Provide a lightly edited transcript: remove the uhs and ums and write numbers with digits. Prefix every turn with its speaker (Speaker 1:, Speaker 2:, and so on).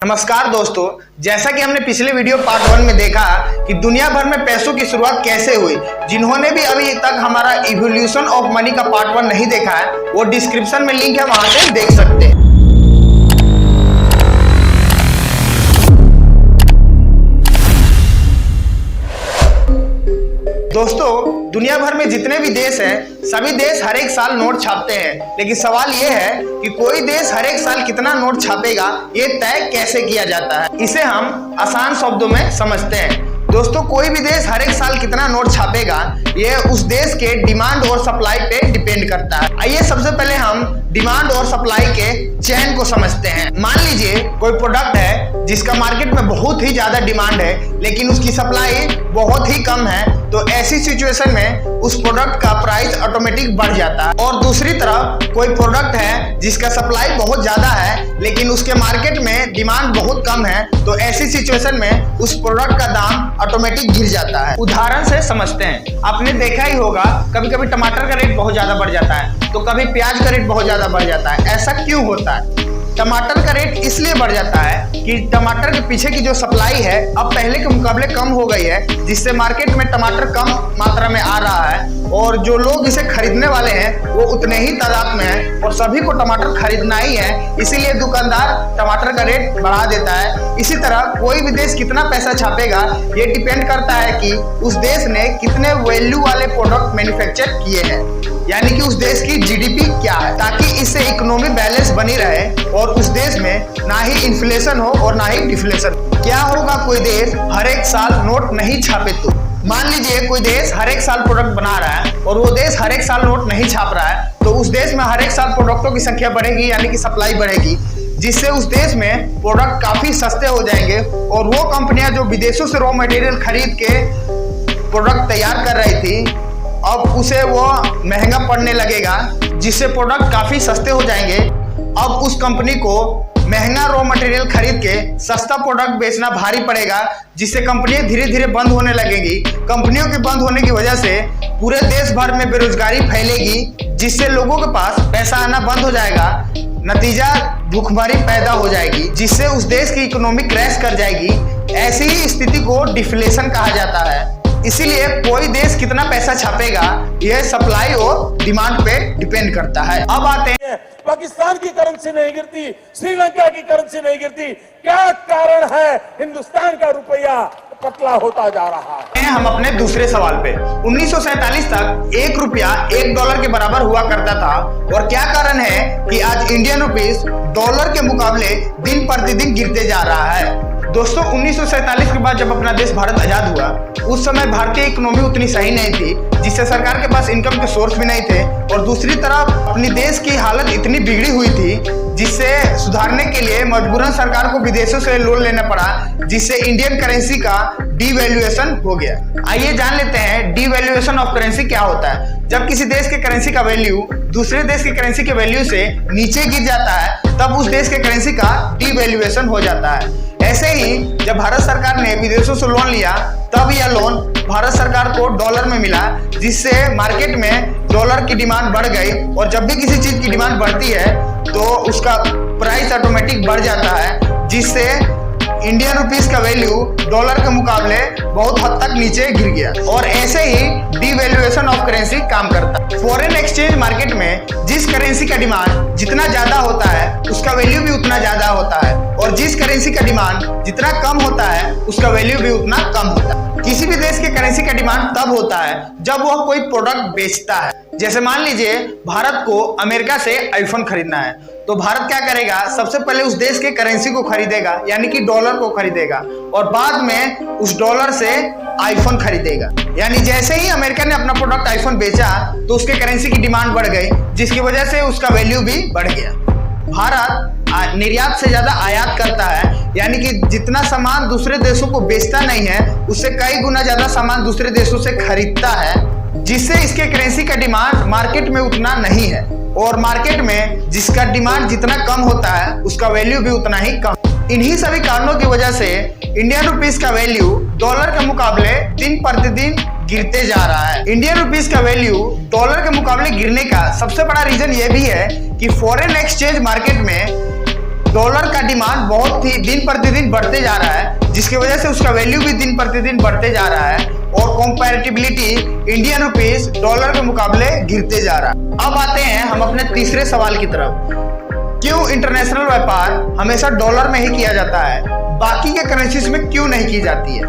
Speaker 1: नमस्कार दोस्तों, जैसा कि हमने पिछले वीडियो पार्ट 1 में देखा कि दुनिया भर में पैसों की शुरुआत कैसे हुई। जिन्होंने भी अभी तक हमारा इवोल्यूशन ऑफ मनी का पार्ट 1 नहीं देखा है, वो डिस्क्रिप्शन में लिंक है, वहां से देख सकते हैं। दोस्तों, दुनिया भर में जितने भी देश हैं, सभी देश हर एक साल नोट छापते हैं, लेकिन सवाल यह है कि कोई देश हर एक साल कितना नोट छापेगा, ये तय कैसे किया जाता है। इसे हम आसान शब्दों में समझते हैं। दोस्तों, कोई भी देश हर एक साल कितना नोट छापेगा, ये उस देश के डिमांड और सप्लाई पे डिपेंड करता है। आइए सबसे पहले हम डिमांड और सप्लाई के चेन को समझते हैं। मान लीजिए कोई प्रोडक्ट है जिसका मार्केट में बहुत ही ज्यादा डिमांड है, लेकिन उसकी सप्लाई बहुत ही कम है, तो ऐसी सिचुएशन में उस प्रोडक्ट का प्राइस ऑटोमेटिक बढ़ जाता है। और दूसरी तरफ कोई प्रोडक्ट है जिसका सप्लाई बहुत ज्यादा है, लेकिन उसके मार्केट में डिमांड बहुत कम है, तो ऐसी सिचुएशन में उस प्रोडक्ट का दाम ऑटोमेटिक गिर जाता है। उदाहरण से समझते हैं, आपने देखा ही होगा कभी कभी टमाटर का रेट बहुत ज्यादा बढ़ जाता है, तो कभी प्याज का रेट बहुत ज्यादा बढ़ जाता है। ऐसा क्यों होता है? टमाटर का रेट इसलिए बढ़ जाता है कि टमाटर के पीछे की जो सप्लाई है अब पहले के मुकाबले कम हो गई है, जिससे मार्केट में टमाटर कम मात्रा में आ रहा है और जो लोग इसे खरीदने वाले हैं वो उतने ही तादाद में हैं और सभी को टमाटर खरीदना ही है, इसीलिए दुकानदार टमाटर का रेट बढ़ा देता है। इसी तरह कोई भी देश कितना पैसा छापेगा, ये डिपेंड करता है कि उस देश ने कितने वैल्यू वाले प्रोडक्ट मैन्युफैक्चर किए हैं, यानी कि उस देश की जीडीपी क्या है, ताकि इससे इकोनॉमी बैलेंस बनी रहे और उस देश में ना ही इन्फ्लेशन हो और ना ही डिफ्लेशन। क्या होगा कोई देश हर एक साल नोट नहीं छापे तो? मान लीजिए कोई देश हर एक साल प्रोडक्ट बना रहा है और वो देश हर एक साल नोट नहीं छाप रहा है, तो उस देश में हर एक साल प्रोडक्टों की संख्या बढ़ेगी, यानी कि सप्लाई बढ़ेगी, जिससे उस देश में प्रोडक्ट काफी सस्ते हो जाएंगे और वो कंपनियां जो विदेशों से रॉ मटेरियल खरीद के प्रोडक्ट तैयार कर रही थी, अब उसे वो महंगा पड़ने लगेगा, जिससे प्रोडक्ट काफी सस्ते हो जाएंगे। अब उस कंपनी को महंगा रॉ मटेरियल खरीद के सस्ता प्रोडक्ट बेचना भारी पड़ेगा, जिससे कंपनियां धीरे धीरे बंद होने लगेंगी। कंपनियों के बंद होने की वजह से पूरे देश भर में बेरोजगारी फैलेगी, जिससे लोगों के पास पैसा आना बंद हो जाएगा। नतीजा भूखमरी पैदा हो जाएगी, जिससे उस देश की इकोनॉमी क्रैश कर जाएगी। ऐसी ही स्थिति को डिफ्लेशन कहा जाता है। इसीलिए कोई देश कितना पैसा छापेगा, यह सप्लाई और डिमांड पे डिपेंड करता है। अब आते हैं,
Speaker 2: पाकिस्तान की करेंसी नहीं गिरती, श्रीलंका की करेंसी नहीं गिरती, क्या कारण है? हिंदुस्तान का रुपया पतला होता जा रहा है।
Speaker 1: हम अपने दूसरे सवाल पे 1947 तक 1 रुपया $1 के बराबर हुआ करता था, और क्या कारण है कि आज इंडियन रुपीस डॉलर के मुकाबले दिन प्रतिदिन गिरते जा रहा है। दोस्तों, 1947 के बाद जब अपना देश भारत आजाद हुआ, उस समय भारतीय इकोनॉमी उतनी सही नहीं थी, जिससे सरकार के पास इनकम के सोर्स भी नहीं थे, और दूसरी तरफ अपनी देश की हालत इतनी बिगड़ी हुई थी, जिससे सुधारने के लिए मजबूरन सरकार को विदेशों से लोन लेना पड़ा, जिससे इंडियन करेंसी का डीवैल्यूएशन हो गया। आइए जान लेते हैं डीवैल्यूएशन ऑफ करेंसी क्या होता है। जब किसी देश के करेंसी का वैल्यू दूसरे देश के करेंसी के वैल्यू से नीचे गिर जाता है, तब उस देश के करेंसी का डीवैल्यूएशन हो जाता है। ऐसे ही जब भारत सरकार ने विदेशों से लोन लिया, तब यह लोन भारत सरकार को डॉलर में मिला, जिससे मार्केट में डॉलर की डिमांड बढ़ गई, और जब भी किसी चीज की डिमांड बढ़ती है तो उसका प्राइस ऑटोमेटिक बढ़ जाता है, जिससे इंडियन रुपीस का वैल्यू डॉलर के मुकाबले बहुत हद तक नीचे गिर गया। और ऐसे ही डीवैल्यूएशन ऑफ करेंसी काम करता है। फॉरेन एक्सचेंज मार्केट में जिस करेंसी का डिमांड जितना ज्यादा होता है, उसका वैल्यू भी उतना ज्यादा होता है, और जिस करेंसी का डिमांड जितना कम होता है, उसका वैल्यू भी उतना कम होता है। किसी भी देश के करेंसी का डिमांड तब होता है जब वह कोई प्रोडक्ट बेचता है। जैसे मान लीजिए भारत को अमेरिका से आईफोन खरीदना है, तो भारत क्या करेगा? सबसे पहले उस देश के करेंसी को खरीदेगा, यानी कि डॉलर को खरीदेगा, और बाद में उस डॉलर से आईफोन खरीदेगा। यानी जैसे ही अमेरिका ने अपना प्रोडक्ट आईफोन बेचा, तो उसके करेंसी की डिमांड बढ़ गई, जिसकी वजह से उसका वैल्यू भी बढ़ गया। भारत निर्यात से ज्यादा आयात करता है, यानी कि जितना सामान दूसरे देशों को बेचता नहीं है, उससे कई गुना ज्यादा सामान दूसरे देशों से खरीदता है, जिससे इसके करेंसी का डिमांड मार्केट में उतना नहीं है, और मार्केट में जिसका डिमांड जितना कम होता है, उसका वैल्यू भी उतना ही कम। इन्हीं सभी कारणों की वजह से इंडियन रुपीस का वैल्यू डॉलर के मुकाबले दिन प्रतिदिन गिरते जा रहा है। इंडियन रुपीस का वैल्यू डॉलर के मुकाबले गिरने का सबसे बड़ा रीजन ये भी है कि फॉरेन एक्सचेंज मार्केट में डॉलर का डिमांड बहुत ही दिन प्रतिदिन बढ़ते जा रहा है, जिसकी वजह से उसका वैल्यू भी दिन प्रतिदिन बढ़ते जा रहा है और कंपैरेटिबिलिटी इंडियन रुपीस डॉलर के मुकाबले गिरते जा रहा है। अब आते हैं हम अपने तीसरे सवाल की तरफ। क्यों इंटरनेशनल व्यापार हमेशा डॉलर में ही किया जाता है, बाकी के करेंसीज में क्यों नहीं की जाती है?